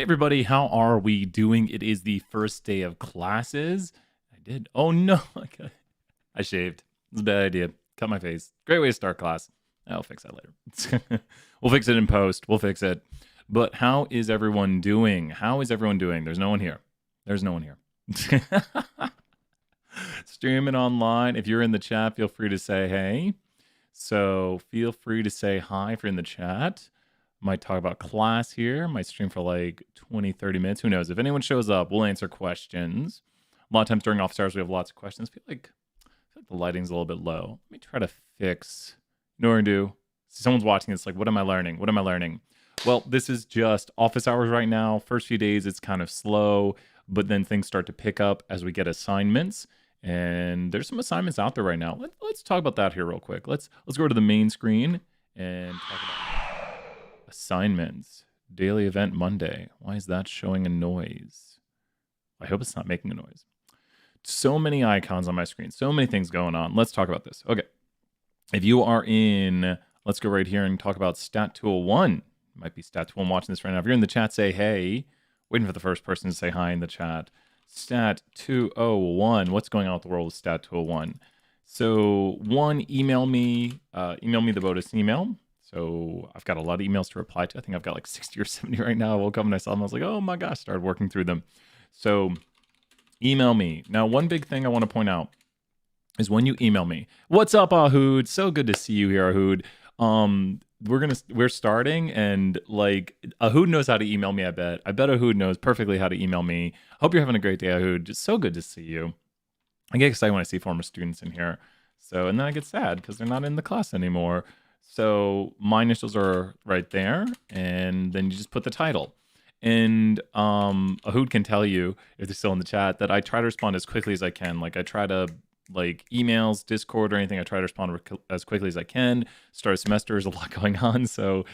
Hey everybody, how are we doing? It is the first day of classes. I did. Oh no, okay. I shaved. It's a bad idea. Cut my face. Great way to start class. I'll fix that later. We'll fix it in post. We'll fix it. But how is everyone doing? How is everyone doing? There's no one here. There's no one here. Streaming online. If you're in the chat, feel free to say hey. So feel free to say hi if you're in the chat. Might talk about class here. Might stream for like 20, 30 minutes. Who knows? If anyone shows up, we'll answer questions. A lot of times during office hours, we have lots of questions. I feel like the lighting's a little bit low. Let me try to fix. You know what we're gonna do? Someone's watching this like, what am I learning? What am I learning? Well, this is just office hours right now. First few days, it's kind of slow, but then things start to pick up as we get assignments. And there's some assignments out there right now. Let's talk about that here real quick. Let's go to the main screen and talk about assignments. Daily event Monday. Why is that showing a noise? I hope it's not making a noise. So many icons on my screen. So many things going on. Let's talk about this. Okay. If you are in, let's go right here and talk about Stat 201. Might be Stat 201 watching this right now. If you're in the chat, say hey. Waiting for the first person to say hi in the chat. Stat 201. What's going on with the world of Stat 201? So one, email me the bonus email. So I've got a lot of emails to reply to. I think I've got like 60 or 70 right now. I woke up and I saw them. I was like, oh my gosh, started working through them. So email me. Now, one big thing I want to point out is when you email me. What's up, Ahood? So good to see you here, Ahood. We're starting, and like Ahood knows how to email me, I bet. I bet Ahood knows perfectly how to email me. Hope you're having a great day, Ahood. Just so good to see you. I get excited when I see former students in here. So, and then I get sad because they're not in the class anymore. So my initials are right there, and then you just put the title. And Ahood can tell you, if they're still in the chat, that I try to respond as quickly as I can. Like I try to, like emails, Discord, or anything, I try to respond as quickly as I can. Start of semester is a lot going on, so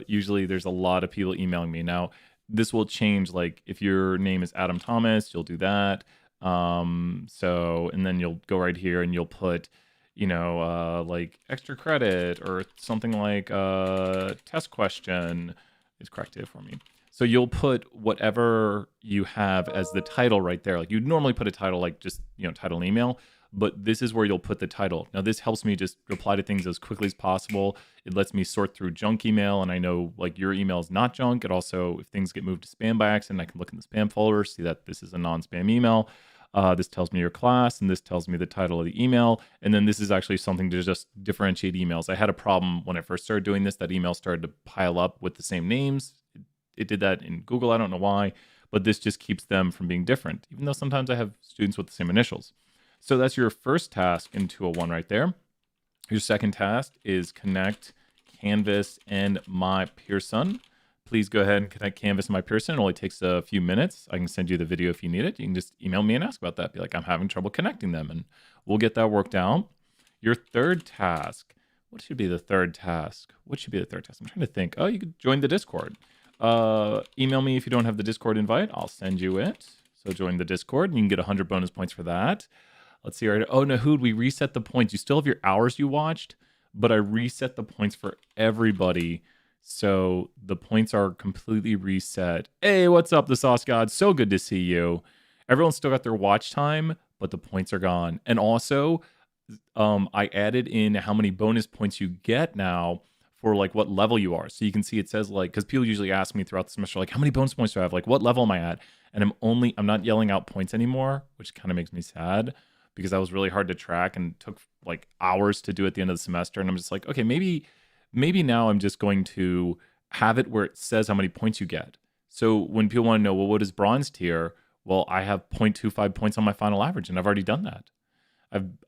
usually there's a lot of people emailing me. Now, this will change, like if your name is Adam Thomas, you'll do that. So, and then you'll go right here and you'll put, like extra credit or something like test question. It's corrected for me. So you'll put whatever you have as the title right there. Like you'd normally put a title like just, title and email, but this is where you'll put the title. Now this helps me just reply to things as quickly as possible. It lets me sort through junk email, and I know like your email is not junk. It also, if things get moved to spam by accident, I can look in the spam folder, see that this is a non-spam email. This tells me your class, and this tells me the title of the email. And then this is actually something to just differentiate emails. I had a problem when I first started doing this, that email started to pile up with the same names. It did that in Google. I don't know why, but this just keeps them from being different, even though sometimes I have students with the same initials. So that's your first task in 201 right there. Your second task is connect Canvas and My Pearson. Please go ahead and connect Canvas and My Pearson. It only takes a few minutes. I can send you the video if you need it. You can just email me and ask about that. Be like, I'm having trouble connecting them, and we'll get that worked out. Your third task. What should be the third task? What should be the third task? I'm trying to think. Oh, you could join the Discord. Email me if you don't have the Discord invite. I'll send you it. So join the Discord, and you can get 100 bonus points for that. Let's see. Right. Oh, Nahood, we reset the points. You still have your hours you watched, but I reset the points for everybody. So the points are completely reset. Hey, what's up, the Sauce God? So good to see you. Everyone's still got their watch time, but the points are gone. And also, I added in how many bonus points you get now for like what level you are. So you can see it says like, because people usually ask me throughout the semester, like, how many bonus points do I have? Like, what level am I at? And I'm not yelling out points anymore, which kind of makes me sad because that was really hard to track and took like hours to do at the end of the semester. And I'm just like, okay, maybe now I'm just going to have it where it says how many points you get. So when people want to know, well, what is bronze tier? Well, I have 0.25 points on my final average, and I've already done that.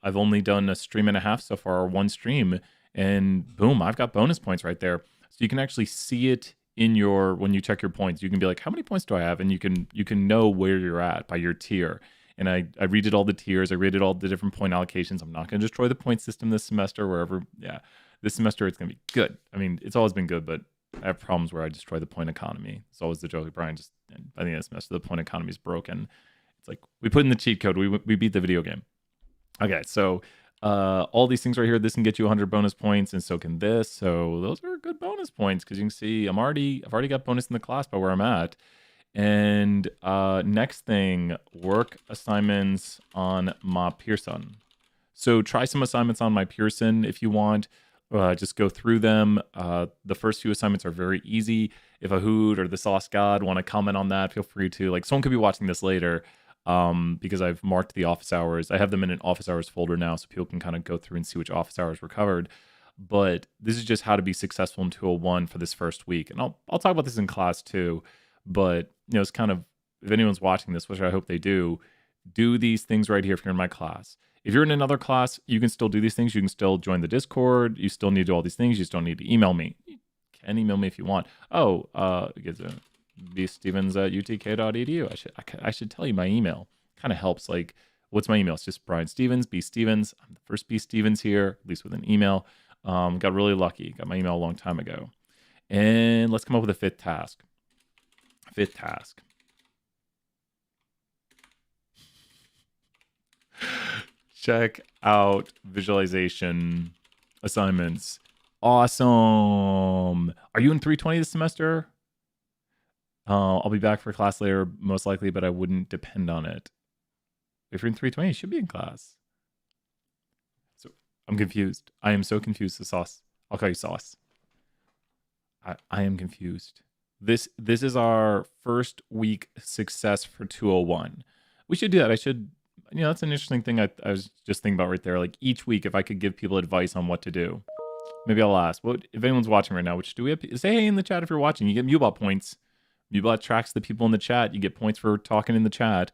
I've only done a stream and a half so far, or one stream, and boom, I've got bonus points right there. So you can actually see it in when you check your points. You can be like, how many points do I have? And you can know where you're at by your tier. And I redid all the tiers. I rated all the different point allocations. I'm not going to destroy the point system this semester, this semester it's going to be good. I mean, it's always been good, but I have problems where I destroy the point economy. It's always the joke. Brian, just by the end of the semester, the point economy is broken. It's like, we put in the cheat code. We beat the video game. Okay, so All these things right here, this can get you 100 bonus points, and so can this. So those are good bonus points because you can see I've already got bonus in the class by where I'm at. And next thing, work assignments on my Pearson. So try some assignments on my Pearson if you want. Just go through them. The first few assignments are very easy. If a Hoot or the Sauce God want to comment on that, feel free to. Like, someone could be watching this later because I've marked the office hours. I have them in an office hours folder now, so people can kind of go through and see which office hours were covered. But this is just how to be successful in 201 for this first week. And I'll talk about this in class too. But, it's kind of, if anyone's watching this, which I hope they do these things right here if you're in my class. If you're in another class, you can still do these things. You can still join the Discord. You still need to do all these things. You just don't need to email me. You can email me if you want. Oh, bstevens@utk.edu. I should tell you my email. Kind of helps. Like, what's my email? It's just Brian Stevens, B Stevens. I'm the first B Stevens here, at least with an email. Got really lucky. Got my email a long time ago. And let's come up with a fifth task. Check out visualization assignments. Awesome. Are you in 320 this semester? I'll be back for class later, most likely, but I wouldn't depend on it. If you're in 320, you should be in class. So I'm confused. I am so confused. The Sauce. I'll call you Sauce. I am confused. This is our first week success for 201. We should do that. I should, that's an interesting thing I was just thinking about right there. Like, each week, if I could give people advice on what to do, maybe I'll ask. What if anyone's watching right now? Which do we have? Say hey in the chat if you're watching. You get Mubot points. Mubot tracks the people in the chat. You get points for talking in the chat.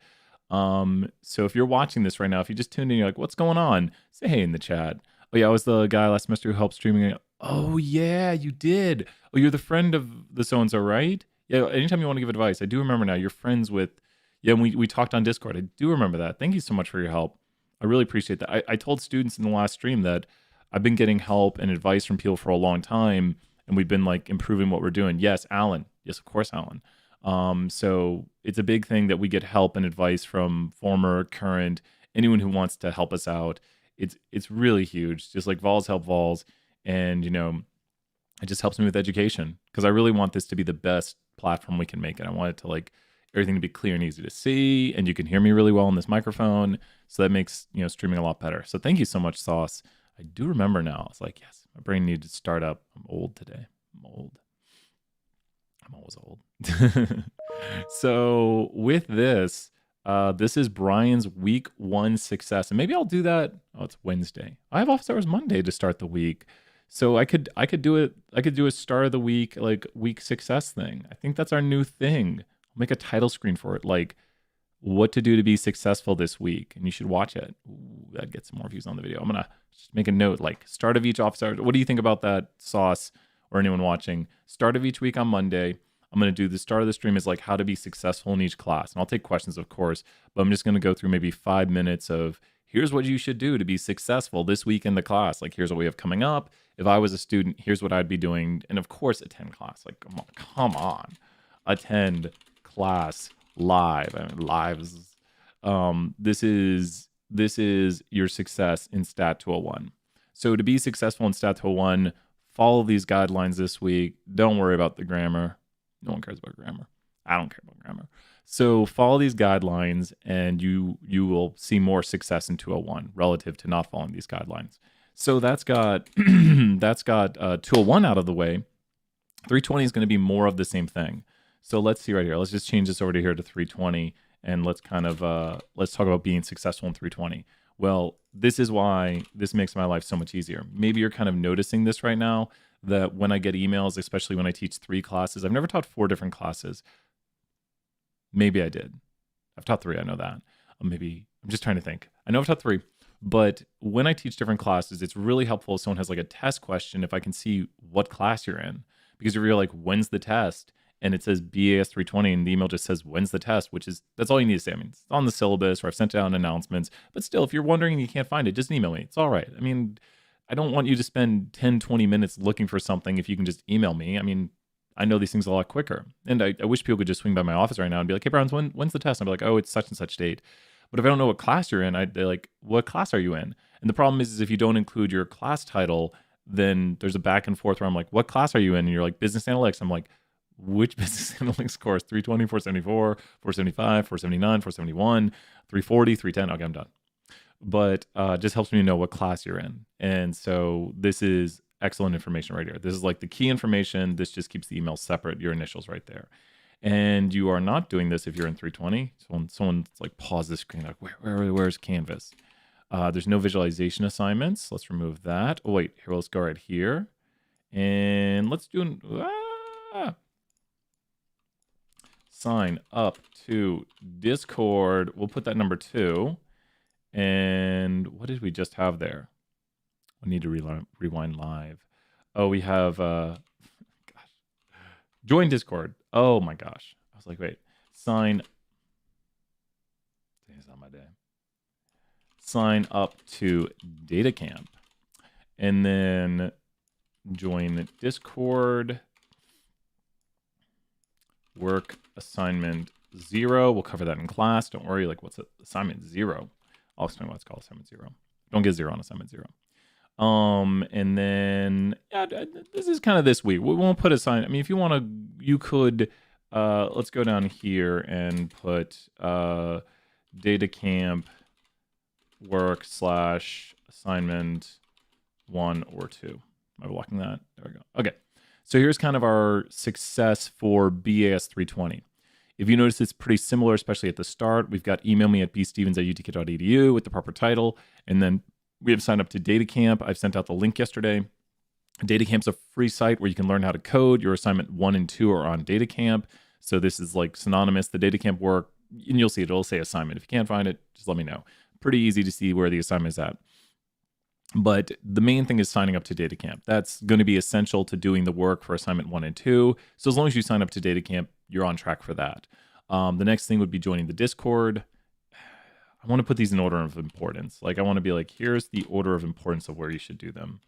So if you're watching this right now, if you just tuned in, you're like, what's going on? Say hey in the chat. Oh yeah, I was the guy last semester who helped streaming. Oh yeah, you did. Oh, you're the friend of the so-and-so, right? Yeah, anytime you want to give advice, I do remember now. You're friends with, and we talked on Discord. I do remember that. Thank you so much for your help. I really appreciate that. I told students in the last stream that I've been getting help and advice from people for a long time, and we've been like improving what we're doing. Yes, Alan. Yes, of course, Alan. So it's a big thing that we get help and advice from former, current, anyone who wants to help us out. It's really huge. Just like Vols help Vols, and it just helps me with education because I really want this to be the best platform we can make it. I want it to like everything to be clear and easy to see, and you can hear me really well on this microphone. So that makes streaming a lot better. So thank you so much, Sauce. I do remember now. It's like, yes, my brain needed to start up. I'm old today. I'm always old. So with this, this is Brian's week 1 success. And maybe I'll do that. Oh, it's Wednesday. I have office hours Monday to start the week. So I could do it. I could do a start of the week, like week success thing. I think that's our new thing. I'll make a title screen for it. Like, what to do to be successful this week. And you should watch it. Ooh, that gets some more views on the video. I'm going to just make a note, like start of each office hour. What do you think about that, Sauce, or anyone watching? Start of each week on Monday. I'm going to do the start of the stream is like how to be successful in each class. And I'll take questions, of course, but I'm just going to go through maybe 5 minutes of here's what you should do to be successful this week in the class. Like, here's what we have coming up. If I was a student, here's what I'd be doing. And of course, attend class. Like, come on. Attend class live. I mean, live is, this is your success in Stat 201. So to be successful in Stat 201, follow these guidelines this week. Don't worry about the grammar. No one cares about grammar. I don't care about grammar. So follow these guidelines, and you will see more success in 201 relative to not following these guidelines. So that's got 201 out of the way. 320 is going to be more of the same thing. So let's see right here. Let's just change this over to here to 320, and let's kind of let's talk about being successful in 320. Well, this is why this makes my life so much easier. Maybe you're kind of noticing this right now, that when I get emails, especially when I teach 3 classes, I've never taught 4 different classes. Maybe I did. I've taught 3, I know that. Maybe, I'm just trying to think. I know I've taught 3, but when I teach different classes, it's really helpful if someone has like a test question, if I can see what class you're in. Because if you're like, when's the test? And it says BAS 320, and the email just says, when's the test? That's all you need to say. I mean, it's on the syllabus, or I've sent out announcements. But still, if you're wondering and you can't find it, just email me. It's all right. I mean, I don't want you to spend 10, 20 minutes looking for something if you can just email me. I mean, I know these things a lot quicker. And I wish people could just swing by my office right now and be like, hey, Browns, when's the test? And I'd be like, oh, it's such and such date. But if I don't know what class you're in, they're like, what class are you in? And And the problem is if you don't include your class title, then there's a back and forth where I'm like, what class are you in? And you're like, business analytics. I'm like, which business analytics course? 320, 474, 475, 479, 471, 340, 310. Okay, I'm done. But just helps me know what class you're in. And so this is excellent information right here. This is like the key information. This just keeps the email separate, your initials right there. And you are not doing this if you're in 320. So when someone's like pause the screen, like where's Canvas? There's no visualization assignments. Let's remove that. Oh wait, here, let's go right here. And let's do sign up to Discord. We'll put that number 2. And what did we just have there? We need to rewind live. Oh, we have gosh. Join Discord. Oh my gosh. I was like, wait, sign. Today's not my day. Sign up to DataCamp. And then join Discord. Work assignment 0. We'll cover that in class. Don't worry. Like, what's assignment 0? I'll explain what it's called. Assignment 0. Don't get 0 on assignment 0. And then yeah, this is kind of this week. We won't put assignment. I mean, if you want to, you could. Let's go down here and put DataCamp work / assignment 1 or 2. Am I blocking that? There we go. Okay. So here's kind of our success for BAS 320. If you notice, it's pretty similar, especially at the start. We've got email me at bstevens@utk.edu with the proper title. And then we have signed up to DataCamp. I've sent out the link yesterday. DataCamp's a free site where you can learn how to code. Your assignment 1 and 2 are on DataCamp. So this is like synonymous. The DataCamp work, and you'll see it. It'll say assignment. If you can't find it, just let me know. Pretty easy to see where the assignment is at. But the main thing is signing up to DataCamp. That's going to be essential to doing the work for assignment 1 and 2. So as long as you sign up to DataCamp, you're on track for that. The next thing would be joining the Discord. I want to put these in order of importance. Like I want to be like, here's the order of importance of where you should do them.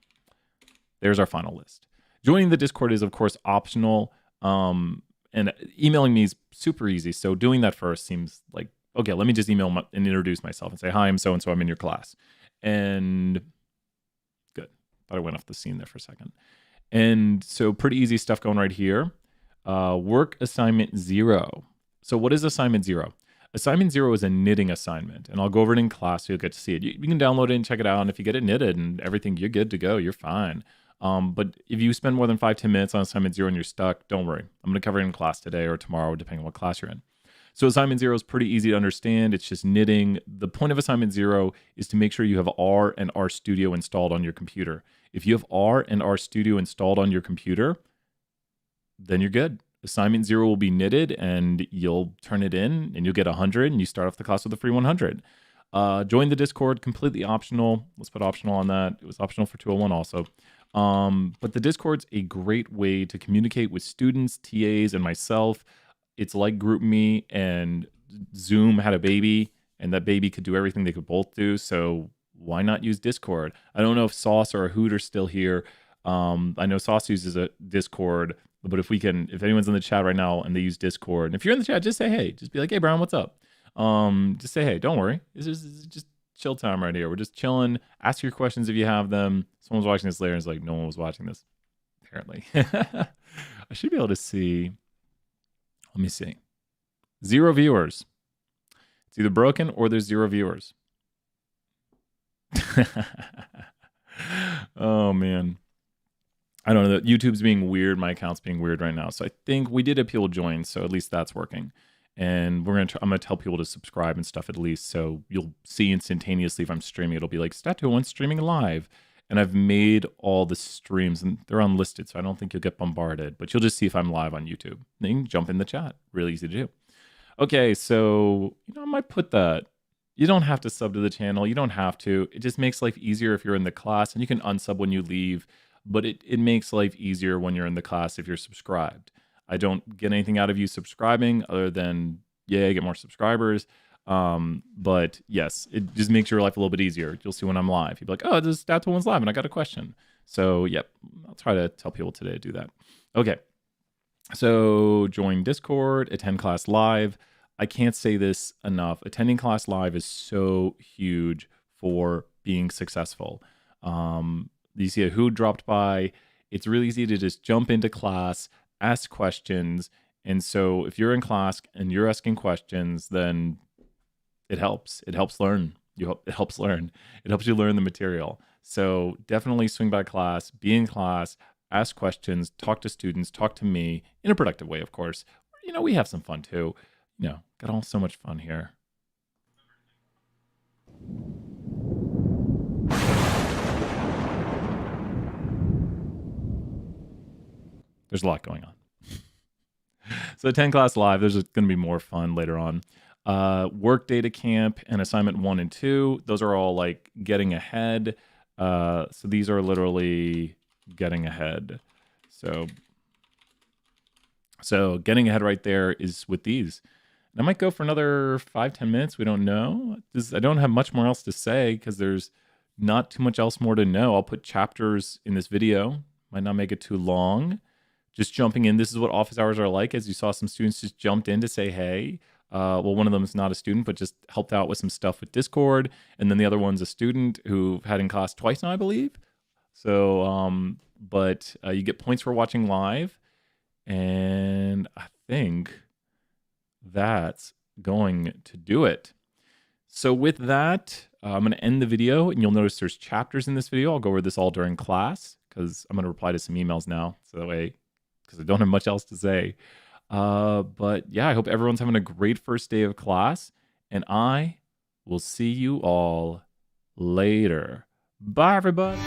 There's our final list. Joining the Discord is, of course, optional. And emailing me is super easy. So doing that first seems like, okay, let me just email and introduce myself and say, hi, I'm so-and-so, I'm in your class. And good. Thought I went off the scene there for a second. And so pretty easy stuff going right here. Work assignment 0. So what is assignment 0? Assignment 0 is a knitting assignment, and I'll go over it in class so you'll get to see it. You can download it and check it out, and if you get it knitted and everything, you're good to go. You're fine. But if you spend more than 5-10 minutes on assignment 0 and you're stuck, don't worry. I'm going to cover it in class today or tomorrow, depending on what class you're in. So assignment 0 is pretty easy to understand. It's just knitting. The point of assignment 0 is to make sure you have R and RStudio installed on your computer. If you have R and RStudio installed on your computer, then you're good. Assignment 0 will be knitted and you'll turn it in and you'll get 100 and you start off the class with a free 100. Join the Discord, completely optional. Let's put optional on that. It was optional for 201 also. But the Discord's a great way to communicate with students, TAs, and myself. It's like GroupMe and Zoom had a baby and that baby could do everything they could both do. So why not use Discord? I don't know if Sauce or Hoot are still here. I know Sauce uses a Discord, but if anyone's in the chat right now and they use Discord, and if you're in the chat, just say, hey, just be like, hey, Brown, what's up? Just say, hey, don't worry. This is just chill time right here. We're just chilling. Ask your questions if you have them. Someone's watching this later and is like, no one was watching this, apparently. I should be able to see. Let me see. 0 viewers. It's either broken or there's 0 viewers. Oh, man. I don't know. YouTube's being weird. My account's being weird right now. So I think we did have people join. So at least that's working. And I'm going to tell people to subscribe and stuff at least. So you'll see instantaneously if I'm streaming. It'll be like Stat201 streaming live. And I've made all the streams and they're unlisted. So I don't think you'll get bombarded. But you'll just see if I'm live on YouTube. Then you can jump in the chat. Really easy to do. Okay, so I might put that. You don't have to sub to the channel. You don't have to. It just makes life easier if you're in the class. And you can unsub when you leave. But it makes life easier when you're in the class if you're subscribed. I don't get anything out of you subscribing other than, yeah, get more subscribers. But yes, it just makes your life a little bit easier. You'll see when I'm live. You'll be like, oh, this Stat201's live and I got a question. So, yep, I'll try to tell people today to do that. Okay, so join Discord, attend class live. I can't say this enough. Attending class live is so huge for being successful. You see who dropped by. It's really easy to just jump into class, ask questions. And so if you're in class and you're asking questions, then it helps. It helps learn. It helps learn. It helps you learn the material. So definitely swing by class, be in class, ask questions, talk to students, talk to me in a productive way, of course. We have some fun too. Got so much fun here. There's a lot going on. So attend class live. There's going to be more fun later on. Work data camp and assignment 1 and 2. Those are all like getting ahead. So these are literally getting ahead. So getting ahead right there is with these. And I might go for another 5-10 minutes. We don't know. I don't have much more else to say because there's not too much else more to know. I'll put chapters in this video. Might not make it too long. Just jumping in. This is what office hours are like. As you saw, some students just jumped in to say hey. Well, one of them is not a student, but just helped out with some stuff with Discord. And then the other one's a student who had in class twice now, I believe. So, but you get points for watching live. And I think that's going to do it. So with that, I'm going to end the video. And you'll notice there's chapters in this video. I'll go over this all during class because I'm going to reply to some emails now. So that way, because I don't have much else to say. But yeah, I hope everyone's having a great first day of class, and I will see you all later. Bye, everybody.